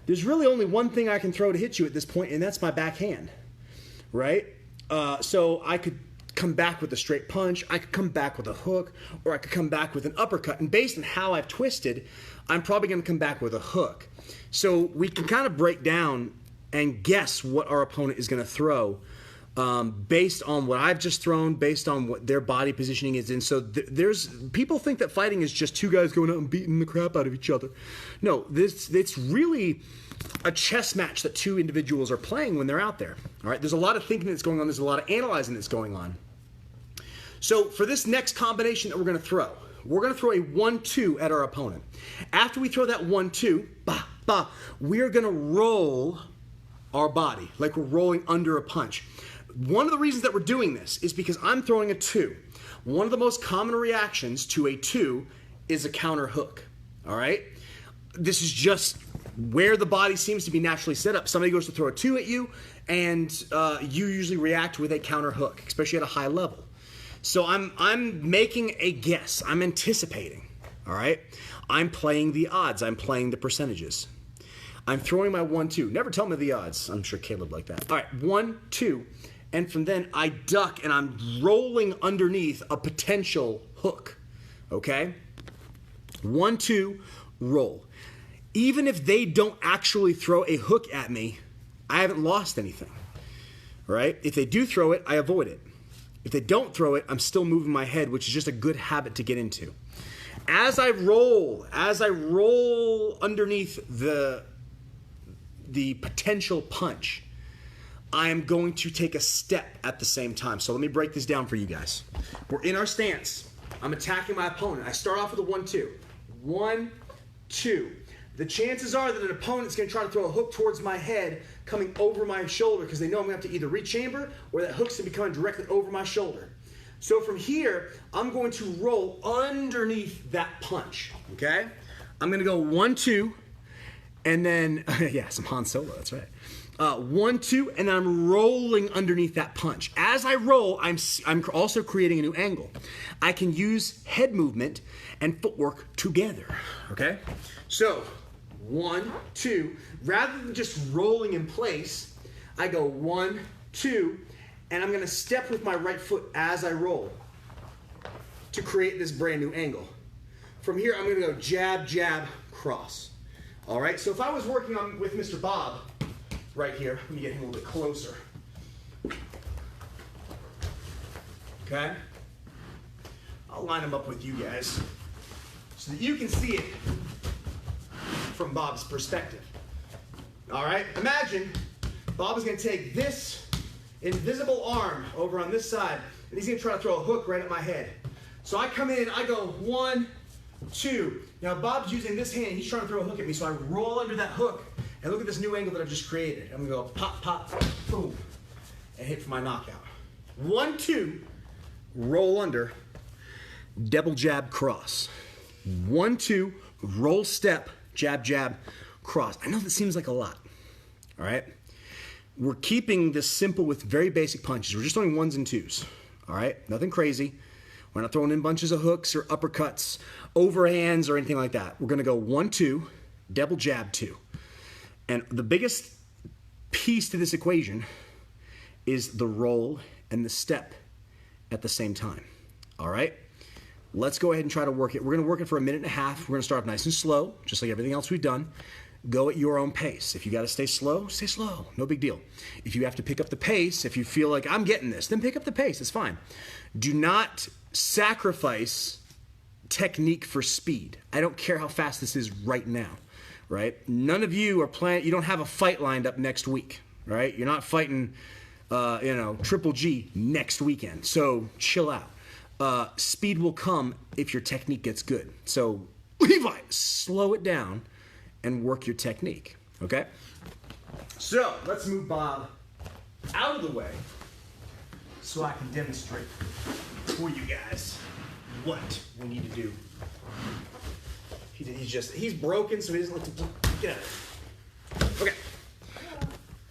There's really only one thing I can throw to hit you at this point, and that's my backhand, right? So I could come back with a straight punch, I could come back with a hook, or I could come back with an uppercut. And based on how I've twisted, I'm probably going to come back with a hook. So we can kind of break down and guess what our opponent is going to throw based on what I've just thrown, based on what their body positioning is in. So there's people think that fighting is just two guys going out and beating the crap out of each other. No, it's really a chess match that two individuals are playing when they're out there. All right, there's a lot of thinking that's going on. There's a lot of analyzing that's going on. So for this next combination that we're going to throw a 1-2 at our opponent. After we throw that 1-2, bah, bah, we're going to roll our body like we're rolling under a punch. One of the reasons that we're doing this is because I'm throwing a 2. One of the most common reactions to a 2 is a counter hook. All right? This is just where the body seems to be naturally set up. Somebody goes to throw a 2 at you, and you usually react with a counter hook, especially at a high level. So I'm making a guess. I'm anticipating. All right? I'm playing the odds. I'm playing the percentages. I'm throwing my 1-2. Never tell me the odds. I'm sure Caleb liked that. All right, 1-2. And from then, I duck, and I'm rolling underneath a potential hook, okay? 1-2, roll. Even if they don't actually throw a hook at me, I haven't lost anything, right? If they do throw it, I avoid it. If they don't throw it, I'm still moving my head, which is just a good habit to get into. As I roll underneath the potential punch, I am going to take a step at the same time. So let me break this down for you guys. We're in our stance. I'm attacking my opponent. I start off with a 1-2. 1-2. The chances are that an opponent's going to try to throw a hook towards my head coming over my shoulder because they know I'm going to have to either rechamber or that hook's going to be coming directly over my shoulder. So from here, I'm going to roll underneath that punch, okay? I'm gonna go 1, 2, and then, yeah, some Han Solo, that's right. 1, 2, and then I'm rolling underneath that punch. As I roll, I'm also creating a new angle. I can use head movement and footwork together, okay? So, 1, 2, rather than just rolling in place, I go 1, 2, and I'm gonna step with my right foot as I roll to create this brand new angle. From here, I'm gonna go jab, jab, cross. All right, so if I was working on with Mr. Bob right here, let me get him a little bit closer. Okay? I'll line him up with you guys so that you can see it from Bob's perspective. All right, imagine Bob is gonna take this invisible arm over on this side, and he's gonna try to throw a hook right at my head. So I come in, I go 1, 2. Now Bob's using this hand, he's trying to throw a hook at me, so I roll under that hook, and look at this new angle that I've just created. I'm gonna go pop, pop, boom, and hit for my knockout. 1, 2, roll under, double jab, cross. 1, 2, roll, step, jab, jab, cross. I know that seems like a lot, all right? We're keeping this simple with very basic punches. We're just doing 1s and 2s, all right? Nothing crazy. We're not throwing in bunches of hooks or uppercuts, overhands, or anything like that. We're gonna go 1, 2, double jab, 2. And the biggest piece to this equation is the roll and the step at the same time, all right? Let's go ahead and try to work it. We're gonna work it for 1.5 minutes. We're gonna start off nice and slow, just like everything else we've done. Go at your own pace. If you gotta stay slow, no big deal. If you have to pick up the pace, if you feel like I'm getting this, then pick up the pace, it's fine. Do not sacrifice technique for speed. I don't care how fast this is right now, right? None of you are you don't have a fight lined up next week, right? You're not fighting, Triple G next weekend, so chill out. Speed will come if your technique gets good. So, Levi, slow it down and work your technique, okay? So, let's move Bob out of the way so I can demonstrate for you guys what we need to do. He's broken, so he doesn't like to get out. Okay.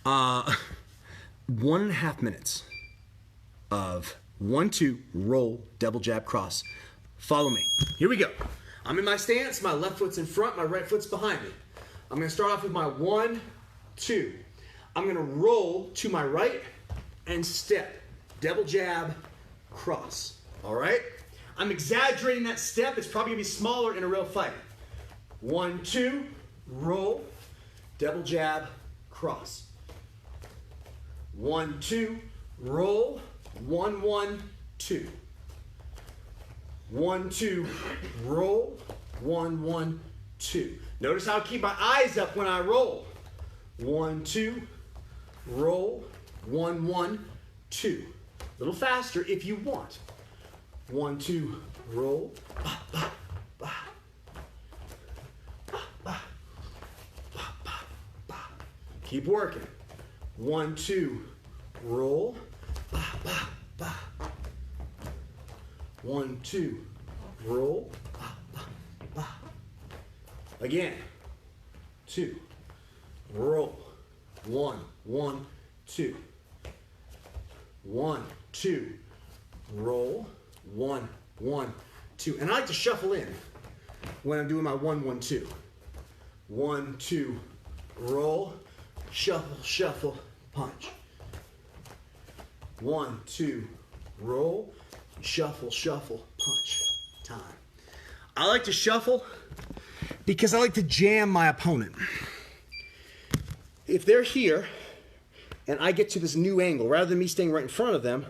1.5 minutes of 1, 2, roll, double jab, cross. Follow me. Here we go. I'm in my stance, my left foot's in front, my right foot's behind me. I'm gonna start off with my 1, 2. I'm gonna roll to my right and step. Double jab, cross. All right? I'm exaggerating that step. It's probably gonna be smaller in a real fight. 1, 2, roll, double jab, cross. 1, 2, roll, 1, 1, 2. 1, 2, roll, 1, 1, 2. Notice how I keep my eyes up when I roll. 1, 2, roll, 1, 1, 2. A little faster if you want. 1, 2, roll, bah, bah, bah. Bah, bah, bah, bah, bah. Keep working. 1, 2, roll, bah, bah, bah. 1, 2, roll, bah, bah, bah. Again, 2, roll, 1, 1, 2. 1, 2, roll, 1, 1, 2. And I like to shuffle in when I'm doing my 1, 1, 2. 1, 2, roll, shuffle, shuffle, punch. 1, 2, roll, shuffle, shuffle, punch. Time. I like to shuffle because I like to jam my opponent. If they're here and I get to this new angle, rather than me staying right in front of them,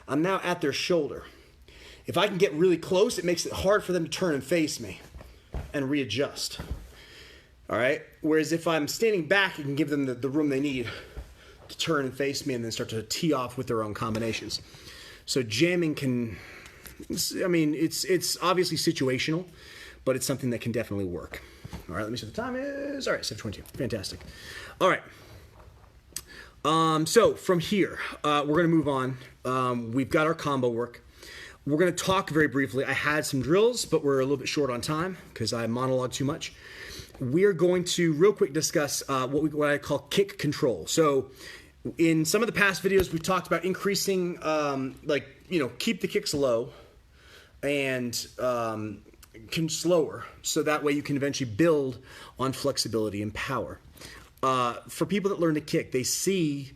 I'm now at their shoulder. If I can get really close, it makes it hard for them to turn and face me and readjust. All right? Whereas if I'm standing back, I can give them the room they need to turn and face me and then start to tee off with their own combinations. So jamming can, I mean, it's obviously situational, but it's something that can definitely work. All right, let me see what the time is. All right, 7:22. Fantastic. All right. So from here, we're going to move on. We've got our combo work. We're going to talk very briefly. I had some drills, but we're a little bit short on time because I monologue too much. We're going to real quick discuss what I call kick control. So in some of the past videos, we've talked about increasing, keep the kicks low and slower, so that way you can eventually build on flexibility and power. For people that learn to kick, they see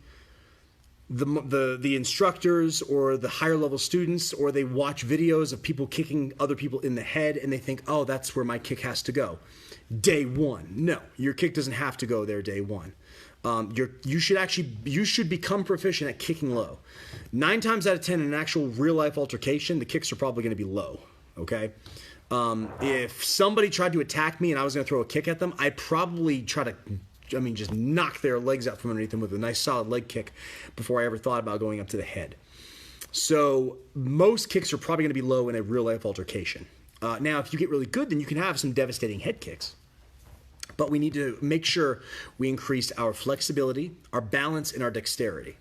the instructors or the higher level students, or they watch videos of people kicking other people in the head, and they think, oh, that's where my kick has to go. Day one. No, your kick doesn't have to go there day one. You should become proficient at kicking low. 9 times out of 10 in an actual real life altercation, the kicks are probably going to be low. Okay. If somebody tried to attack me and I was going to throw a kick at them, I'd probably just knock their legs out from underneath them with a nice solid leg kick before I ever thought about going up to the head. So most kicks are probably going to be low in a real life altercation. Now, if you get really good, then you can have some devastating head kicks. But we need to make sure we increase our flexibility, our balance, and our dexterity.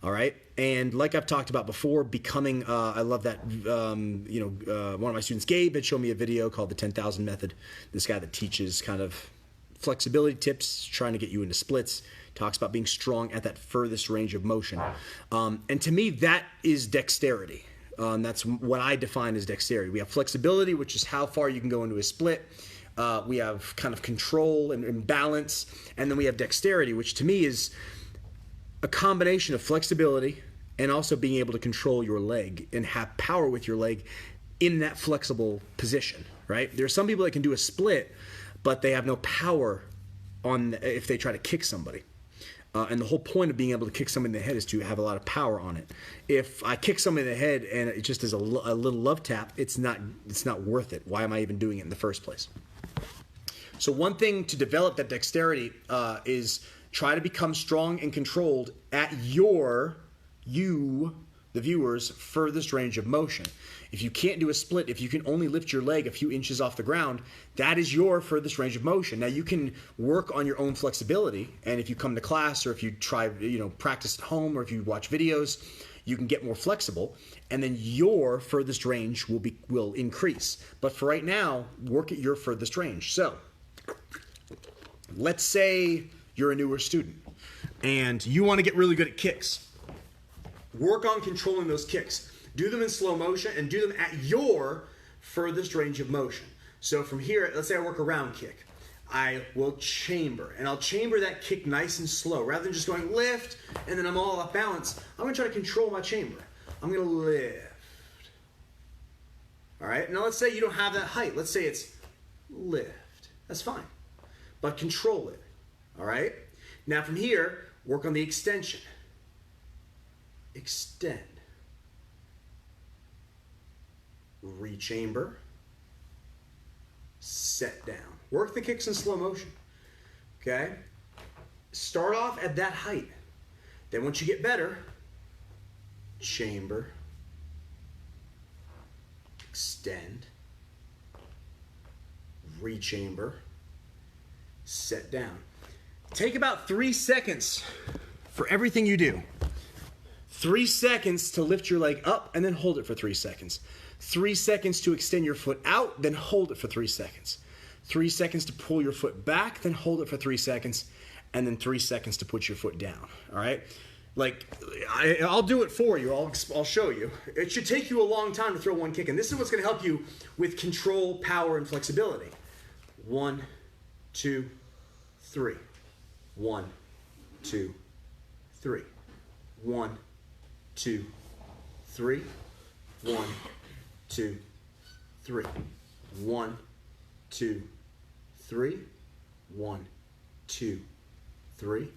All right? And like I've talked about before, becoming, I love that, one of my students, Gabe, had shown me a video called the 10,000 Method. This guy that teaches kind of flexibility tips, trying to get you into splits, talks about being strong at that furthest range of motion. And to me, that is dexterity. That's what I define as dexterity. We have flexibility, which is how far you can go into a split. We have kind of control and balance. And then we have dexterity, which to me is a combination of flexibility and also being able to control your leg and have power with your leg in that flexible position, right? There are some people that can do a split, but they have no power if they try to kick somebody. And the whole point of being able to kick somebody in the head is to have a lot of power on it. If I kick somebody in the head and it just is a little love tap, it's not worth it. Why am I even doing it in the first place? So one thing to develop that dexterity is try to become strong and controlled at the viewer's furthest range of motion. If you can't do a split, if you can only lift your leg a few inches off the ground, that is your furthest range of motion. Now you can work on your own flexibility, and if you come to class or if you try, practice at home or if you watch videos, you can get more flexible, and then your furthest range will increase. But for right now, work at your furthest range. So let's say you're a newer student and you want to get really good at kicks. Work on controlling those kicks. Do them in slow motion and do them at your furthest range of motion. So from here, let's say I work a round kick. I will chamber, and I'll chamber that kick nice and slow. Rather than just going lift and then I'm all off balance, I'm going to try to control my chamber. I'm going to lift. All right, now let's say you don't have that height. Let's say it's lift. That's fine, but control it. All right, now from here, work on the extension. Extend. Rechamber. Set down. Work the kicks in slow motion. Okay? Start off at that height. Then once you get better, chamber. Extend. Rechamber. Set down. Take about 3 seconds for everything you do. 3 seconds to lift your leg up and then hold it for 3 seconds. 3 seconds to extend your foot out, then hold it for 3 seconds. 3 seconds to pull your foot back, then hold it for 3 seconds, and then 3 seconds to put your foot down. All right? I'll do it for you. I'll show you. It should take you a long time to throw one kick, and this is what's going to help you with control, power, and flexibility. 1, 2, 3. 1, 2, 3. 1, 2, 3. 1, 2, 3. 1, 2, 3. 1, 2, 3.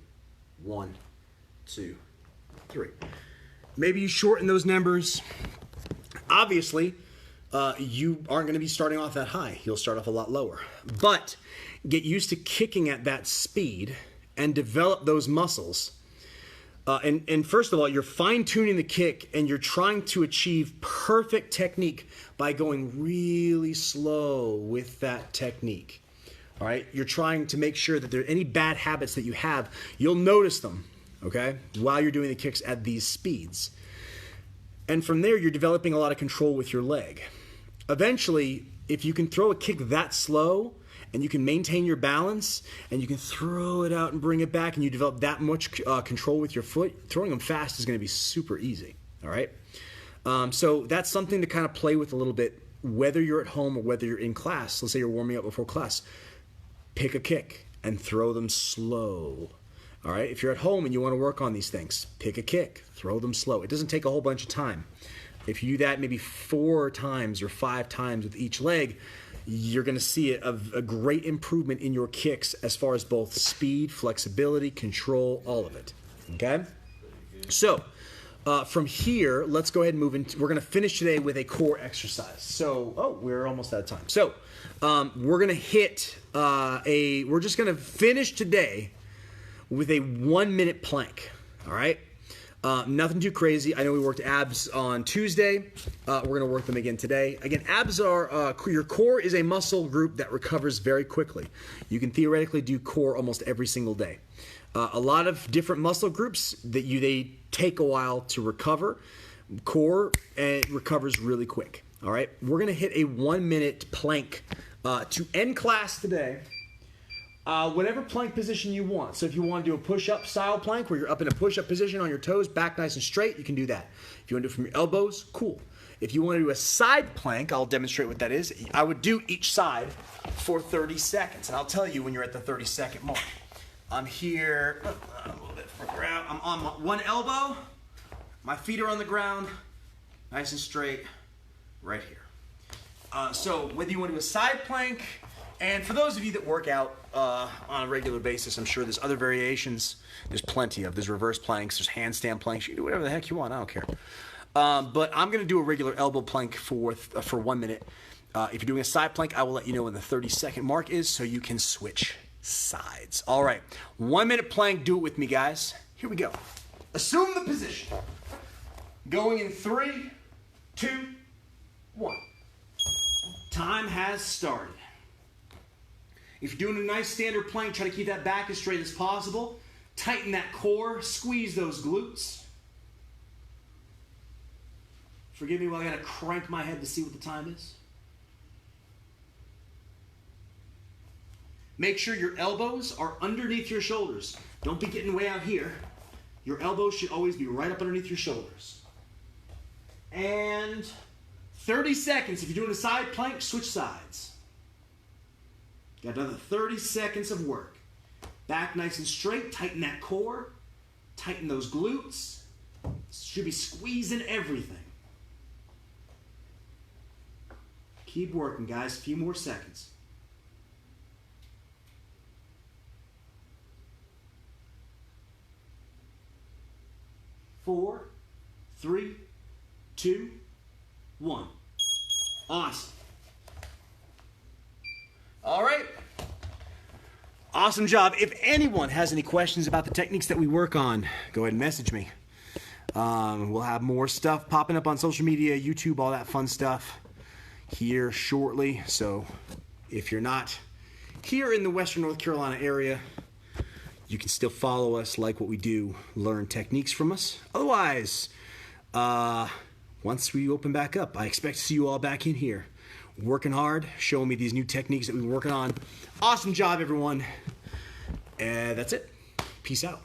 1, 2, 3. Maybe you shorten those numbers. Obviously, you aren't going to be starting off that high. You'll start off a lot lower. But get used to kicking at that speed and develop those muscles. And first of all, you're fine-tuning the kick and you're trying to achieve perfect technique by going really slow with that technique. All right? You're trying to make sure that there are any bad habits that you have, you'll notice them, okay, while you're doing the kicks at these speeds. And from there, you're developing a lot of control with your leg. Eventually, if you can throw a kick that slow and you can maintain your balance and you can throw it out and bring it back and you develop that much control with your foot, throwing them fast is going to be super easy. All right? So that's something to kind of play with a little bit, whether you're at home or whether you're in class. Let's say you're warming up before class. Pick a kick and throw them slow. All right? If you're at home and you want to work on these things, pick a kick, throw them slow. It doesn't take a whole bunch of time. If you do that maybe 4 times or 5 times with each leg, you're going to see a great improvement in your kicks as far as both speed, flexibility, control, all of it. Okay? So, from here, let's go ahead and move into, we're going to finish today with a core exercise. So, we're almost out of time. So, we're going to hit we're just going to finish today with a 1-minute plank. All right? Nothing too crazy. I know we worked abs on Tuesday. We're going to work them again today. Again, abs are, your core is a muscle group that recovers very quickly. You can theoretically do core almost every single day. A lot of different muscle groups they take a while to recover. Core recovers really quick. All right, we're going to hit a 1-minute plank to end class today. Whatever plank position you want. So if you want to do a push-up style plank where you're up in a push-up position on your toes, back nice and straight, you can do that. If you want to do it from your elbows, cool. If you want to do a side plank, I'll demonstrate what that is. I would do each side for 30 seconds. And I'll tell you when you're at the 30-second mark. I'm here a little bit further out. I'm on one elbow. My feet are on the ground, nice and straight, right here. So whether you want to do a side plank, and for those of you that work out on a regular basis, I'm sure there's other variations. There's plenty of. There's reverse planks. There's handstand planks. You can do whatever the heck you want. I don't care. But I'm going to do a regular elbow plank for 1 minute. If you're doing a side plank, I will let you know when the 30-second mark is so you can switch sides. All right. 1 minute plank. Do it with me, guys. Here we go. Assume the position. Going in 3, 2, 1. Time has started. If you're doing a nice standard plank, try to keep that back as straight as possible. Tighten that core. Squeeze those glutes. Forgive me while I got to crank my head to see what the time is. Make sure your elbows are underneath your shoulders. Don't be getting way out here. Your elbows should always be right up underneath your shoulders. And 30 seconds. If you're doing a side plank, switch sides. Got another 30 seconds of work. Back nice and straight. Tighten that core. Tighten those glutes. Should be squeezing everything. Keep working, guys. A few more seconds. 4, 3, 2, 1. Awesome. All right. Awesome job. If anyone has any questions about the techniques that we work on, go ahead and message me. We'll have more stuff popping up on social media, YouTube, all that fun stuff here shortly. So if you're not here in the Western North Carolina area, you can still follow us, like what we do, learn techniques from us. Otherwise, once we open back up, I expect to see you all back in here working hard, showing me these new techniques that we've been working on. Awesome job, everyone. And that's it. Peace out.